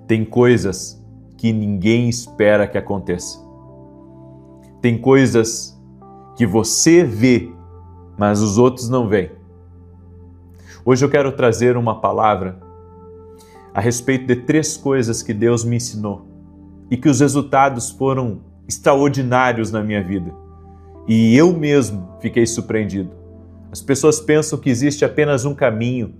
Tem coisas que ninguém espera que aconteça. Tem coisas que você vê, mas os outros não veem. Hoje eu quero trazer uma palavra a respeito de 3 coisas que Deus me ensinou e que os resultados foram extraordinários na minha vida. E eu mesmo fiquei surpreendido. As pessoas pensam que existe apenas um caminho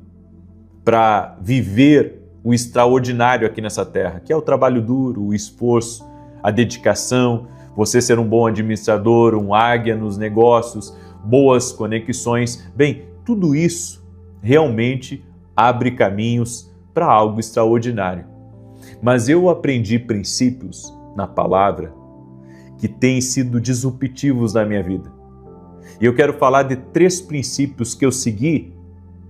para viver o extraordinário aqui nessa terra, que é o trabalho duro, o esforço, a dedicação, você ser um bom administrador, um águia nos negócios, boas conexões. Bem, tudo isso realmente abre caminhos para algo extraordinário. Mas eu aprendi princípios na palavra que têm sido disruptivos na minha vida. E eu quero falar de 3 princípios que eu segui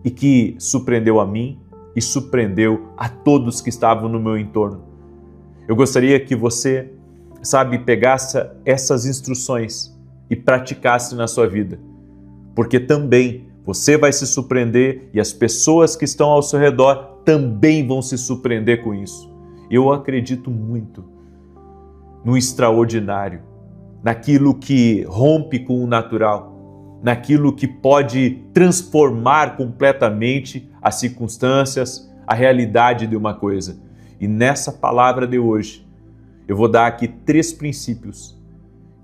e que surpreendeu a mim e surpreendeu a todos que estavam no meu entorno. Eu gostaria que você, pegasse essas instruções e praticasse na sua vida, porque também você vai se surpreender e as pessoas que estão ao seu redor também vão se surpreender com isso. Eu acredito muito no extraordinário, naquilo que rompe com o natural, naquilo que pode transformar completamente as circunstâncias, a realidade de uma coisa. E nessa palavra de hoje, eu vou dar aqui 3 princípios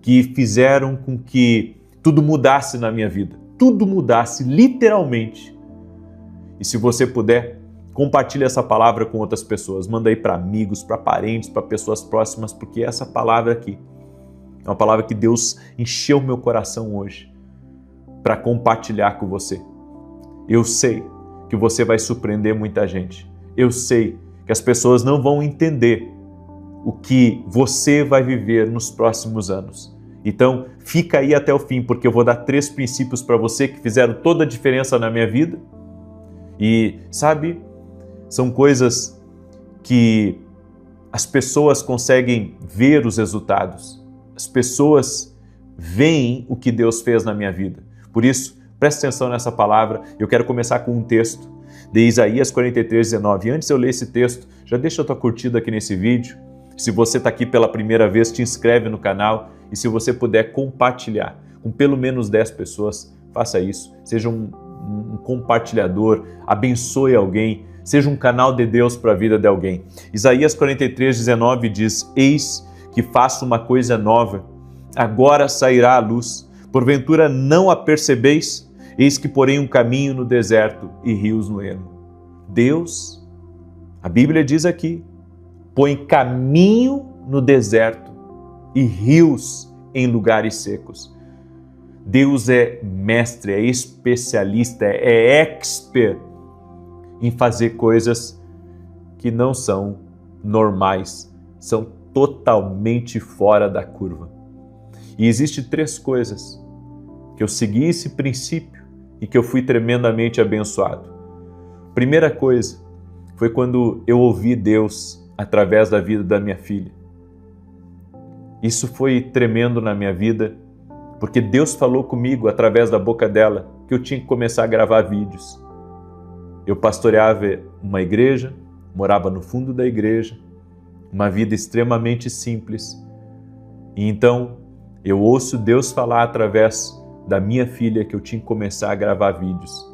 que fizeram com que tudo mudasse na minha vida. Tudo mudasse, literalmente. E se você puder, compartilhe essa palavra com outras pessoas. Manda aí para amigos, para parentes, para pessoas próximas, porque essa palavra aqui é uma palavra que Deus encheu meu coração hoje para compartilhar com você. Eu sei que você vai surpreender muita gente. Eu sei que as pessoas não vão entender o que você vai viver nos próximos anos. Então, fica aí até o fim, porque eu vou dar 3 princípios para você que fizeram toda a diferença na minha vida. E, são coisas que as pessoas conseguem ver os resultados. As pessoas veem o que Deus fez na minha vida. Por isso, preste atenção nessa palavra. Eu quero começar com um texto de Isaías 43:19. Antes de eu ler esse texto, já deixa a tua curtida aqui nesse vídeo. Se você está aqui pela primeira vez, te inscreve no canal e se você puder compartilhar com pelo menos 10 pessoas, faça isso. Seja um compartilhador, abençoe alguém, seja um canal de Deus para a vida de alguém. Isaías 43:19 diz: Eis que faço uma coisa nova, agora sairá a luz. Porventura não a percebeis? Eis que porém um caminho no deserto e rios no ermo. Deus, a Bíblia diz aqui, põe caminho no deserto e rios em lugares secos. Deus é mestre, é especialista, é expert em fazer coisas que não são normais, são totalmente fora da curva. E existem 3 coisas que eu segui esse princípio e que eu fui tremendamente abençoado. Primeira coisa foi quando eu ouvi Deus através da vida da minha filha. Isso foi tremendo na minha vida, porque Deus falou comigo através da boca dela que eu tinha que começar a gravar vídeos. Eu pastoreava uma igreja, morava no fundo da igreja, uma vida extremamente simples. E então eu ouço Deus falar através da minha filha que eu tinha que começar a gravar vídeos.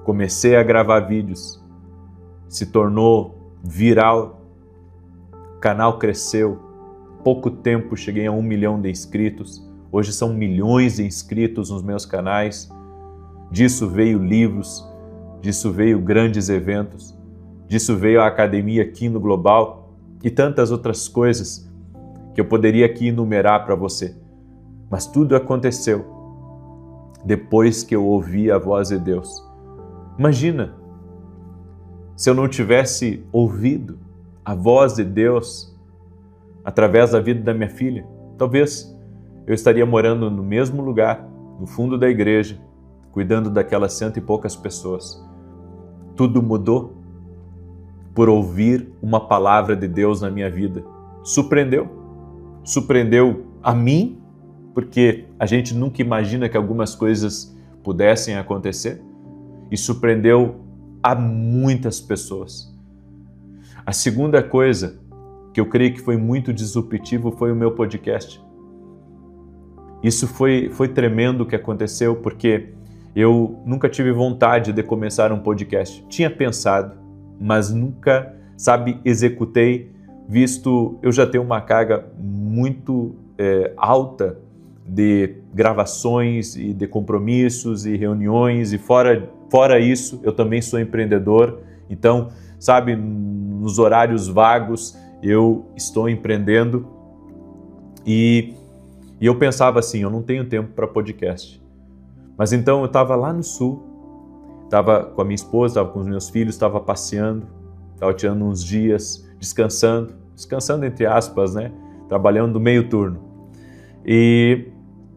Comecei a gravar vídeos, se tornou viral, o canal cresceu, pouco tempo cheguei a 1 milhão de inscritos, hoje são milhões de inscritos nos meus canais, disso veio livros, disso veio grandes eventos, disso veio a academia aqui no Global e tantas outras coisas que eu poderia aqui enumerar para você. Mas tudo aconteceu depois que eu ouvi a voz de Deus. Imagina, se eu não tivesse ouvido a voz de Deus através da vida da minha filha, talvez eu estaria morando no mesmo lugar, no fundo da igreja, cuidando daquelas 100 e poucas pessoas. Tudo mudou por ouvir uma palavra de Deus na minha vida. Surpreendeu a mim, porque a gente nunca imagina que algumas coisas pudessem acontecer, e surpreendeu a muitas pessoas. A segunda coisa que eu creio que foi muito disruptivo foi o meu podcast. Isso foi tremendo o que aconteceu, porque eu nunca tive vontade de começar um podcast. Tinha pensado, mas nunca, executei, visto eu já tenho uma carga muito alta de gravações e de compromissos e reuniões, e fora isso, eu também sou empreendedor. Então, nos horários vagos, eu estou empreendendo e eu pensava assim, eu não tenho tempo para podcast. Mas então eu estava lá no sul, estava com a minha esposa, estava com os meus filhos, estava passeando, estava tirando uns dias, descansando entre aspas, né? Trabalhando meio turno. E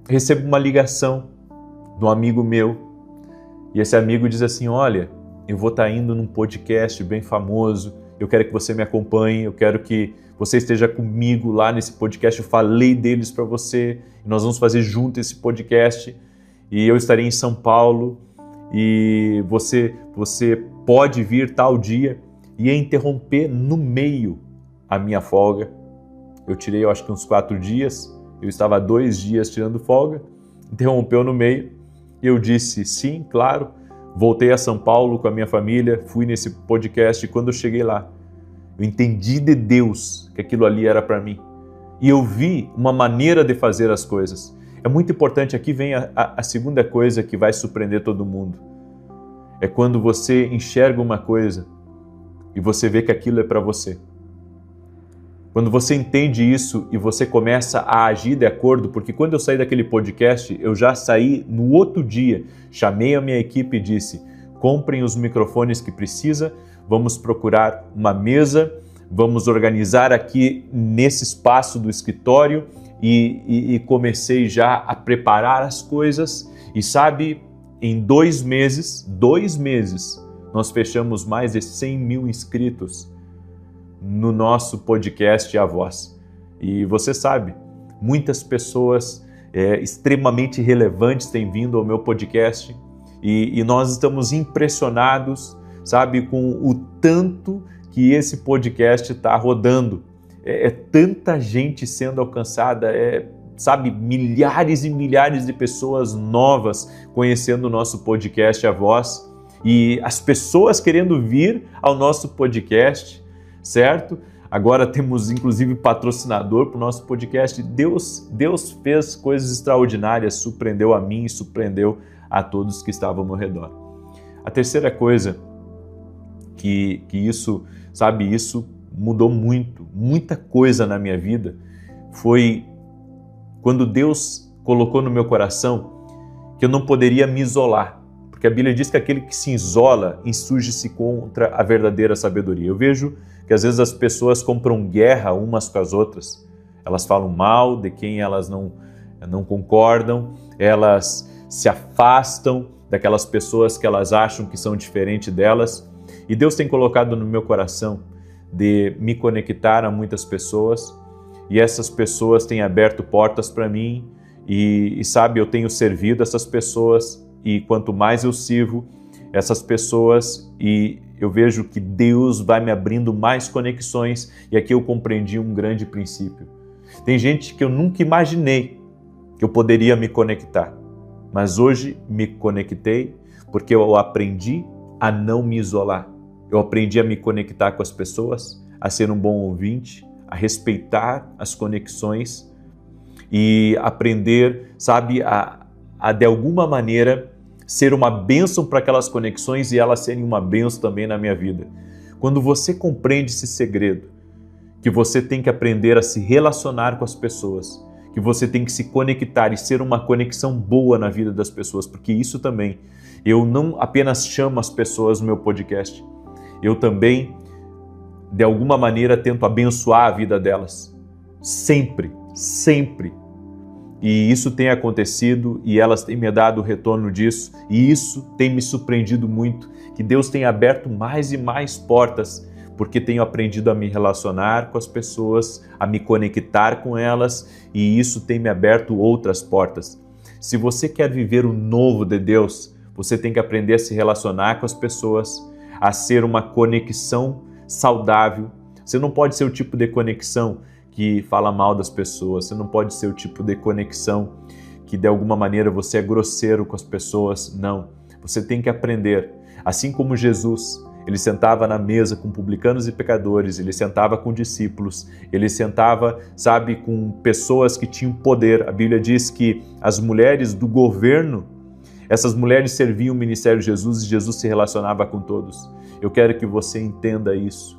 recebo uma ligação de um amigo meu, e esse amigo diz assim, olha, eu vou estar indo num podcast bem famoso, eu quero que você me acompanhe, eu quero que você esteja comigo lá nesse podcast, eu falei deles para você, e nós vamos fazer junto esse podcast, e eu estarei em São Paulo, e você pode vir tal dia, e ia interromper no meio a minha folga. Eu tirei, eu acho que uns 4 dias, eu estava há 2 dias tirando folga, interrompeu no meio, e eu disse sim, claro. Voltei a São Paulo com a minha família, fui nesse podcast, e quando eu cheguei lá, eu entendi de Deus que aquilo ali era para mim. E eu vi uma maneira de fazer as coisas. É muito importante, aqui vem a segunda coisa que vai surpreender todo mundo. É quando você enxerga uma coisa e você vê que aquilo é para você. Quando você entende isso e você começa a agir de acordo, porque quando eu saí daquele podcast, eu já saí no outro dia, chamei a minha equipe e disse, comprem os microfones que precisa, vamos procurar uma mesa, vamos organizar aqui nesse espaço do escritório e comecei já a preparar as coisas e em 2 meses, nós fechamos mais de 100 mil inscritos no nosso podcast A Voz. E você sabe, muitas pessoas extremamente relevantes têm vindo ao meu podcast e nós estamos impressionados, com o tanto que esse podcast está rodando. É tanta gente sendo alcançada, milhares e milhares de pessoas novas conhecendo o nosso podcast A Voz e as pessoas querendo vir ao nosso podcast, certo? Agora temos inclusive patrocinador para o nosso podcast. Deus fez coisas extraordinárias, surpreendeu a mim e surpreendeu a todos que estavam ao meu redor. A terceira coisa que isso mudou muita coisa na minha vida, foi quando Deus colocou no meu coração que eu não poderia me isolar, porque a Bíblia diz que aquele que se isola insurge-se contra a verdadeira sabedoria. Eu vejo que às vezes as pessoas compram guerra umas com as outras, elas falam mal de quem elas não concordam, elas se afastam daquelas pessoas que elas acham que são diferentes delas, e Deus tem colocado no meu coração de me conectar a muitas pessoas, e essas pessoas têm aberto portas para mim, e eu tenho servido essas pessoas, e quanto mais eu sirvo essas pessoas, e eu vejo que Deus vai me abrindo mais conexões, e aqui eu compreendi um grande princípio. Tem gente que eu nunca imaginei que eu poderia me conectar, mas hoje me conectei porque eu aprendi a não me isolar. Eu aprendi a me conectar com as pessoas, a ser um bom ouvinte, a respeitar as conexões e aprender, a de alguma maneira ser uma bênção para aquelas conexões e elas serem uma bênção também na minha vida. Quando você compreende esse segredo, que você tem que aprender a se relacionar com as pessoas, que você tem que se conectar e ser uma conexão boa na vida das pessoas, porque isso também, eu não apenas chamo as pessoas no meu podcast, eu também, de alguma maneira, tento abençoar a vida delas. Sempre. E isso tem acontecido e elas têm me dado o retorno disso. E isso tem me surpreendido muito, que Deus tem aberto mais e mais portas, porque tenho aprendido a me relacionar com as pessoas, a me conectar com elas, e isso tem me aberto outras portas. Se você quer viver o novo de Deus, você tem que aprender a se relacionar com as pessoas, a ser uma conexão saudável Você não pode ser o tipo de conexão que fala mal das pessoas, você não pode ser o tipo de conexão que de alguma maneira você é grosseiro com as pessoas, não. Você tem que aprender, assim como Jesus, ele sentava na mesa com publicanos e pecadores, ele sentava com discípulos, ele sentava, sabe, com pessoas que tinham poder. A Bíblia diz que as mulheres do governo, essas mulheres serviam o ministério de Jesus e Jesus se relacionava com todos. Eu quero que você entenda isso.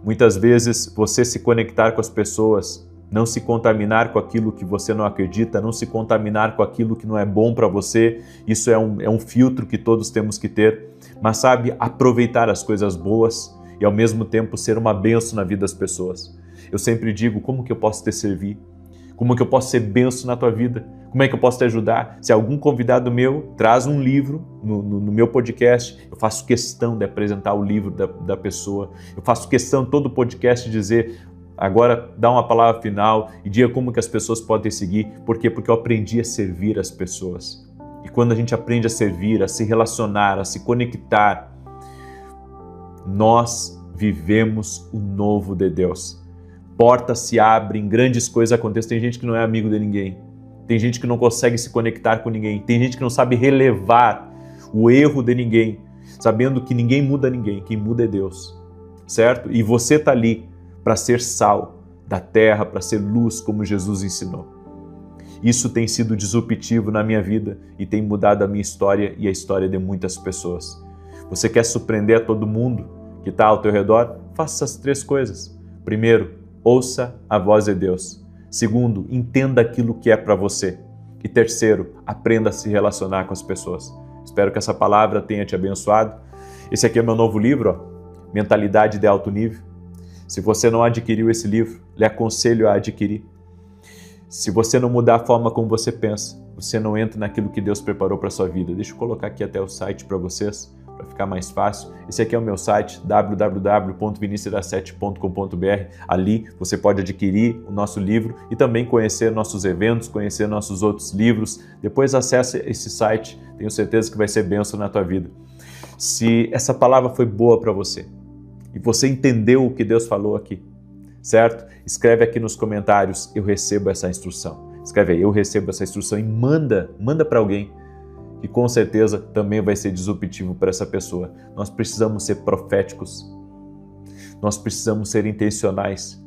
Muitas vezes você se conectar com as pessoas, não se contaminar com aquilo que você não acredita, não se contaminar com aquilo que não é bom para você, isso é um filtro que todos temos que ter, mas sabe, aproveitar as coisas boas e ao mesmo tempo ser uma bênção na vida das pessoas. Eu sempre digo, como que eu posso te servir? Como que eu posso ser bênção na tua vida? Como é que eu posso te ajudar? Se algum convidado meu traz um livro no meu podcast, eu faço questão de apresentar o livro da pessoa, eu faço questão todo podcast de dizer, agora dá uma palavra final e diga como que as pessoas podem seguir. Por quê? Porque eu aprendi a servir as pessoas. E quando a gente aprende a servir, a se relacionar, a se conectar, nós vivemos o novo de Deus. Portas se abrem, grandes coisas acontecem. Tem gente que não é amigo de ninguém. Tem gente que não consegue se conectar com ninguém. Tem gente que não sabe relevar o erro de ninguém, sabendo que ninguém muda ninguém, quem muda é Deus, certo? E você está ali para ser sal da terra, para ser luz, como Jesus ensinou. Isso tem sido disruptivo na minha vida e tem mudado a minha história e a história de muitas pessoas. Você quer surpreender a todo mundo que está ao teu redor? Faça essas 3 coisas. Primeiro, ouça a voz de Deus. Segundo, entenda aquilo que é para você. E terceiro, aprenda a se relacionar com as pessoas. Espero que essa palavra tenha te abençoado. Esse aqui é meu novo livro, Mentalidade de Alto Nível. Se você não adquiriu esse livro, lhe aconselho a adquirir. Se você não mudar a forma como você pensa, você não entra naquilo que Deus preparou para a sua vida. Deixa eu colocar aqui até o site para vocês, para ficar mais fácil. Esse aqui é o meu site, www.vinicius7.com.br. Ali você pode adquirir o nosso livro e também conhecer nossos eventos, conhecer nossos outros livros. Depois acesse esse site, tenho certeza que vai ser bênção na tua vida. Se essa palavra foi boa para você e você entendeu o que Deus falou aqui, certo? Escreve aqui nos comentários, eu recebo essa instrução. Escreve aí, eu recebo essa instrução e manda para alguém, que com certeza também vai ser disruptivo para essa pessoa. Nós precisamos ser proféticos, nós precisamos ser intencionais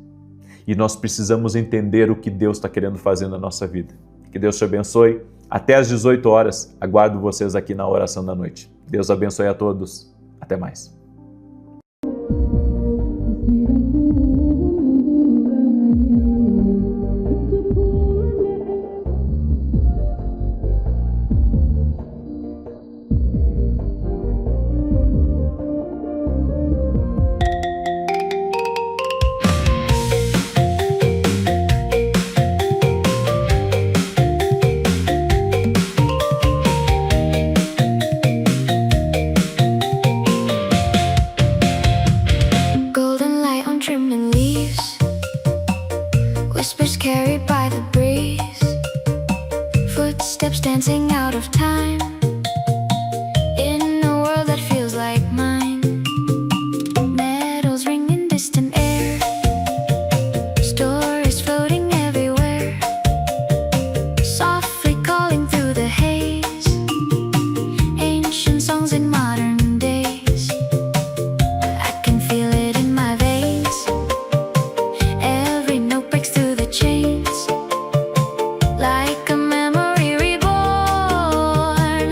e nós precisamos entender o que Deus está querendo fazer na nossa vida. Que Deus te abençoe. Até às 18 horas, aguardo vocês aqui na oração da noite. Deus abençoe a todos. Até mais. Whispers carried by the breeze, footsteps dancing out of time, in a world that feels like mine. Meadows ring in distant air, stories floating everywhere, softly calling through the haze, ancient songs in modern days. I can feel it in my veins, every note breaks through the chains, like a memory reborn.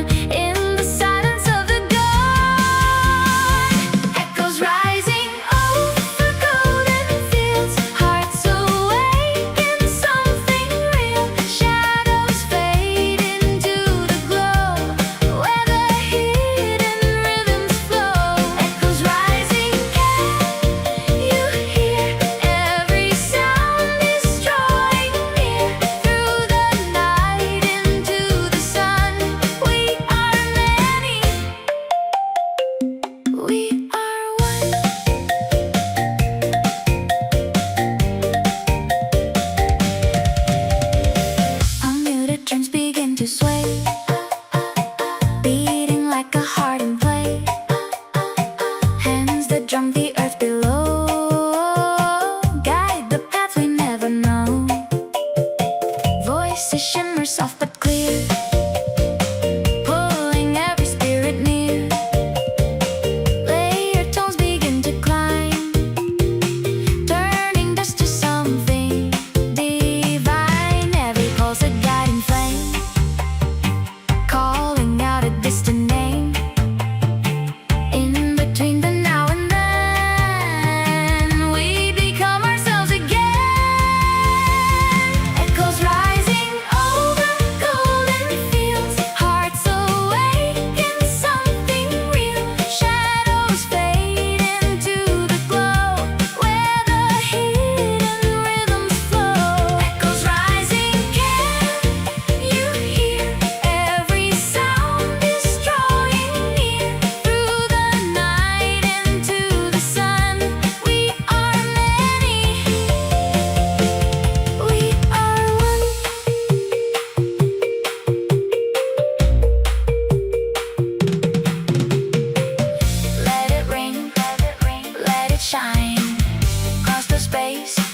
space.